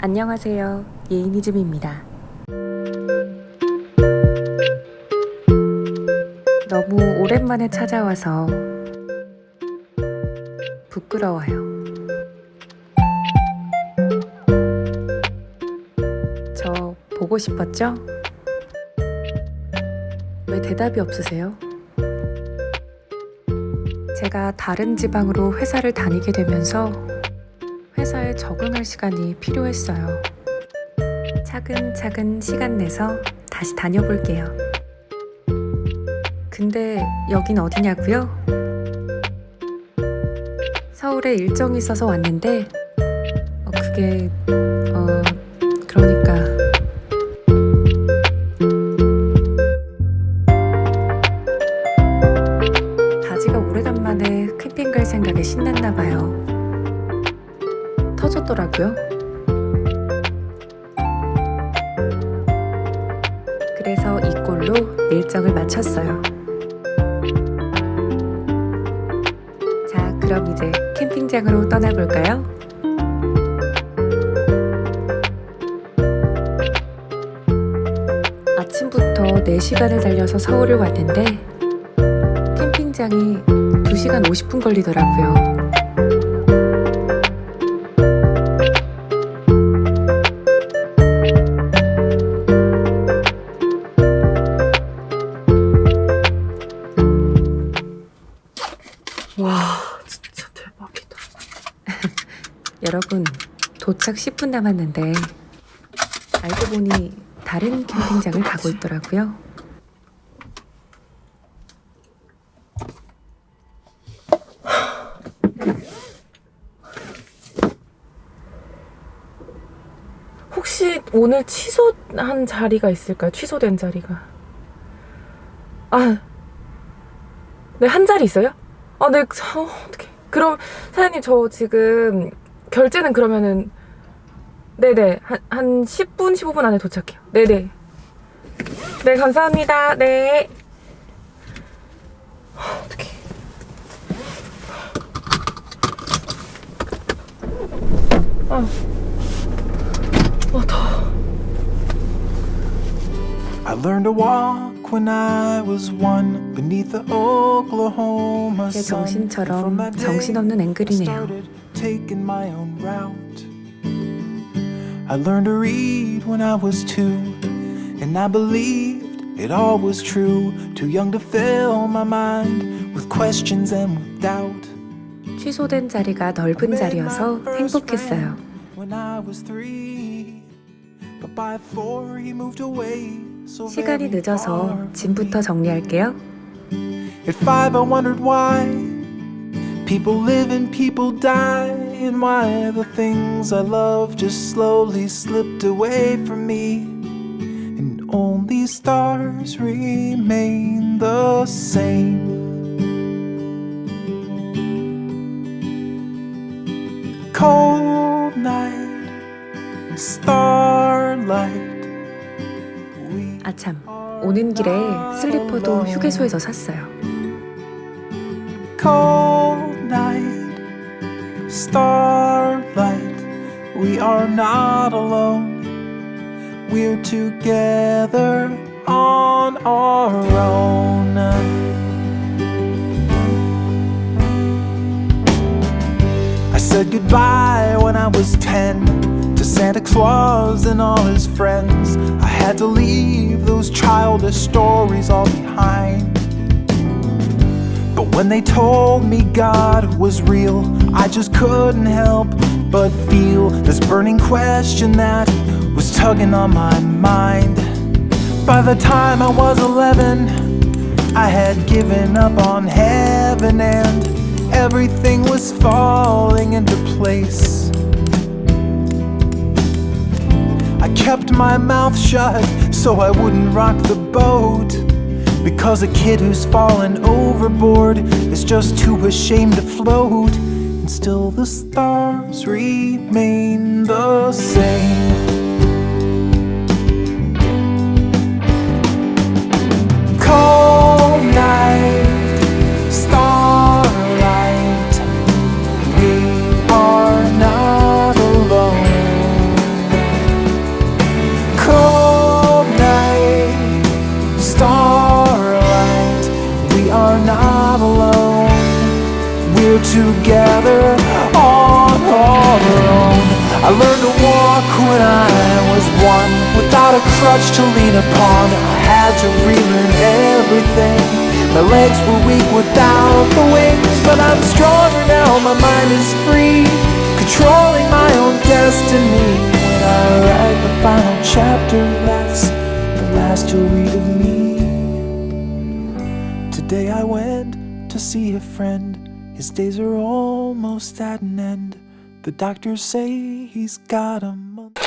안녕하세요. 예이니즘입니다. 너무 오랜만에 찾아와서 부끄러워요. 저 보고 싶었죠? 왜 대답이 없으세요? 제가 다른 지방으로 회사를 다니게 되면서 회사에 적응할 시간이 필요했어요. 차근차근 시간 내서 다시 다녀볼게요. 근데 여긴 어디냐고요? 서울에 일정이 있어서 왔는데 그러니까 다지가 오래간만에 캠핑 갈 생각에 신났나봐요. 터졌더라고요. 그래서 이 꼴로 일정을 마쳤어요. 자, 그럼 이제 캠핑장으로 떠나볼까요? 아침부터 4시간을 달려서 서울을 왔는데 캠핑장이 2시간 50분 걸리더라고요. 와, 진짜 대박이다. 여러분, 도착 10분 남았는데 알고 보니 다른 캠핑장을 가고 있더라고요. 혹시 오늘 취소한 자리가 있을까요? 취소된 자리가. 네, 한 자리 있어요? 네, 어떡해. 그럼 사장님, 저 지금 결제는 그러면은 네네, 한 10분, 15분 안에 도착해요. 네네. 네, 감사합니다. 네. 어떡해. 더워. I learned to walk when I was one beneath the Oklahoma 제 sun. 정신처럼 From that day, 정신없는 I 앵글이네요. started taking my own route. I learned to read when I was 2, and I believed it all was true. Too young to fill my mind with questions and with doubt. 취소된 자리가 넓은 자리여서 행복했어요. When I was 3, but by 4 he moved away. So 시간이 very 늦어서 far from 짐부터 me. 정리할게요. At 5 I wondered why people live and people die, and why the things I love just slowly slipped away from me, and only stars remain the same. Cold night, starlight. 아참, 오는 길에 슬리퍼도 휴게소에서 샀어요. Cold night, starlight, we are not alone. We're together on our own. I said goodbye when I was 10 to Santa Claus and all his friends. I had to leave those childish stories all behind. But when they told me God was real, I just couldn't help but feel this burning question that was tugging on my mind. By the time I was 11, I had given up on heaven, and everything was falling into place. I kept my mouth shut so I wouldn't rock the boat, because a kid who's fallen overboard is just too ashamed to float. And still the stars remain the same. Cold night, starlight, we are not alone. when I was one, without a crutch to lean upon. I had to relearn everything. My legs were weak without the wings, but I'm stronger now, my mind is free, controlling my own destiny. When I write the final chapter, that's the last you'll read of me. Today I went to see a friend. His days are almost at an end. The doctors say he's got a month.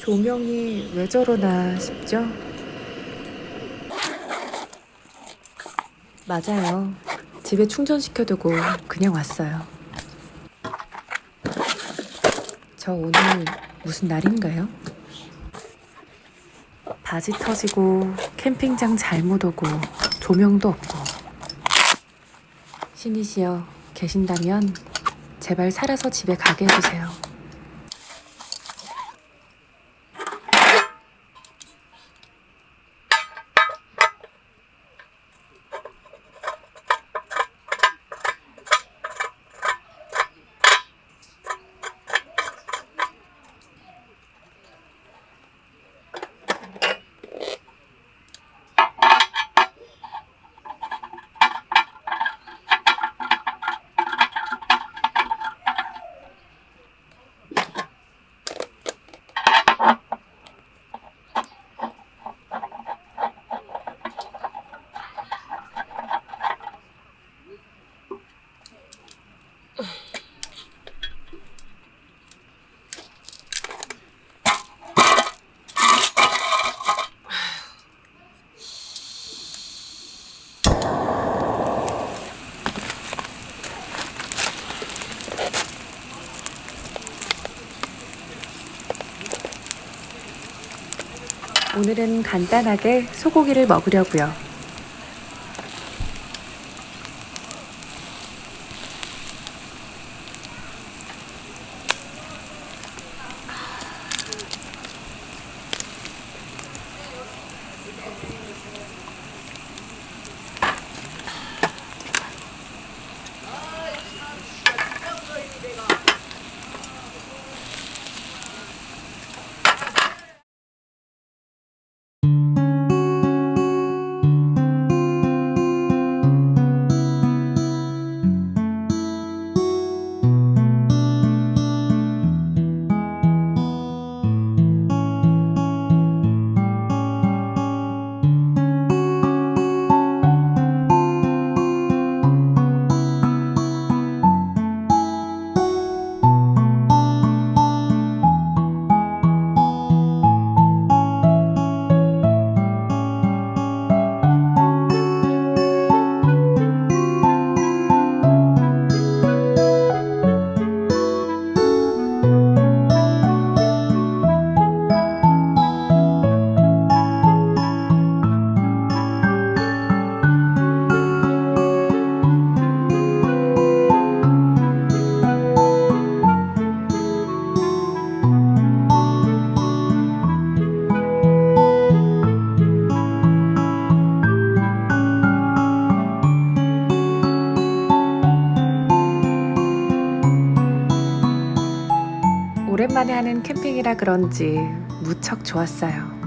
조명이 왜 저러나 싶죠? 맞아요. 집에 충전시켜두고 그냥 왔어요. 저 오늘 무슨 날인가요? 바지 터지고 캠핑장 잘못 오고 조명도 없고. 신이시여 계신다면 제발 살아서 집에 가게 해주세요. 오늘은 간단하게 소고기를 먹으려고요. 오랜만에 하는 캠핑이라 그런지 무척 좋았어요.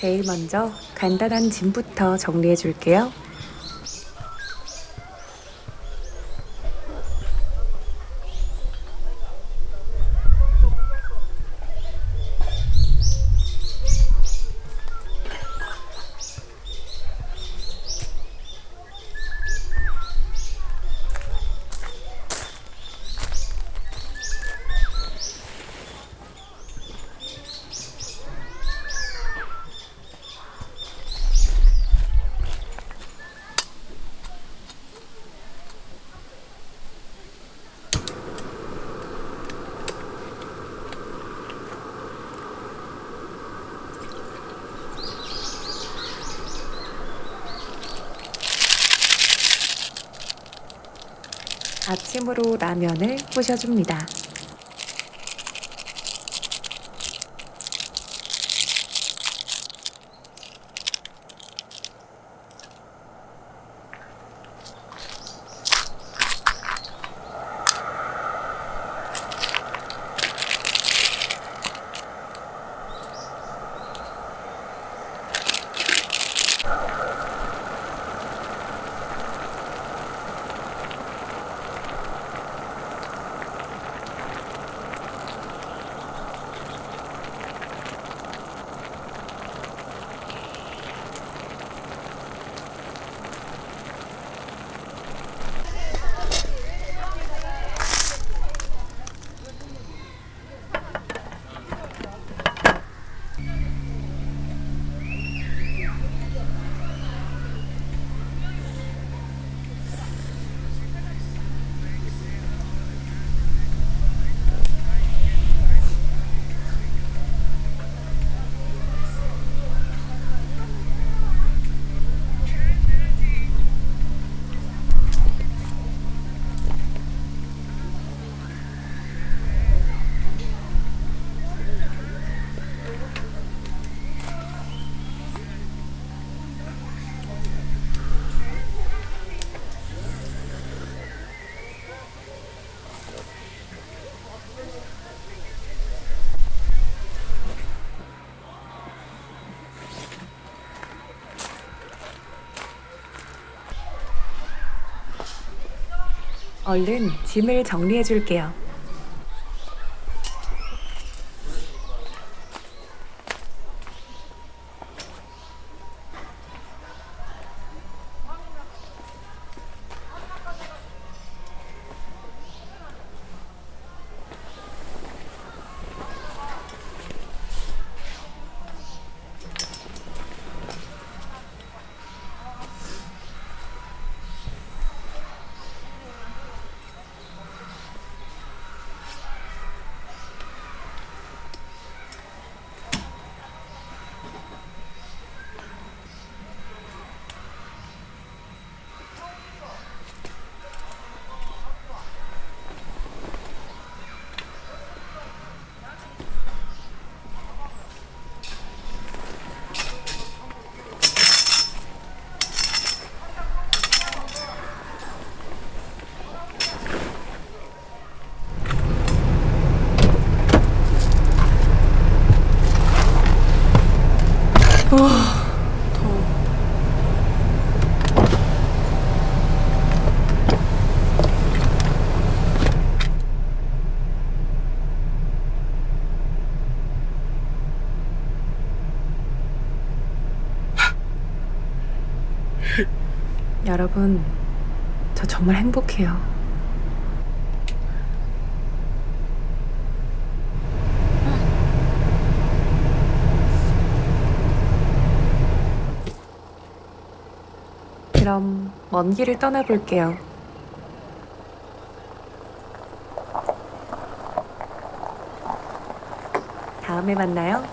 제일 먼저 간단한 짐부터 정리해 줄게요. 아침으로 라면을 부셔줍니다. 얼른 짐을 정리해 줄게요. 여러분, 저 정말 행복해요. 그럼 먼 길을 떠나볼게요. 다음에 만나요.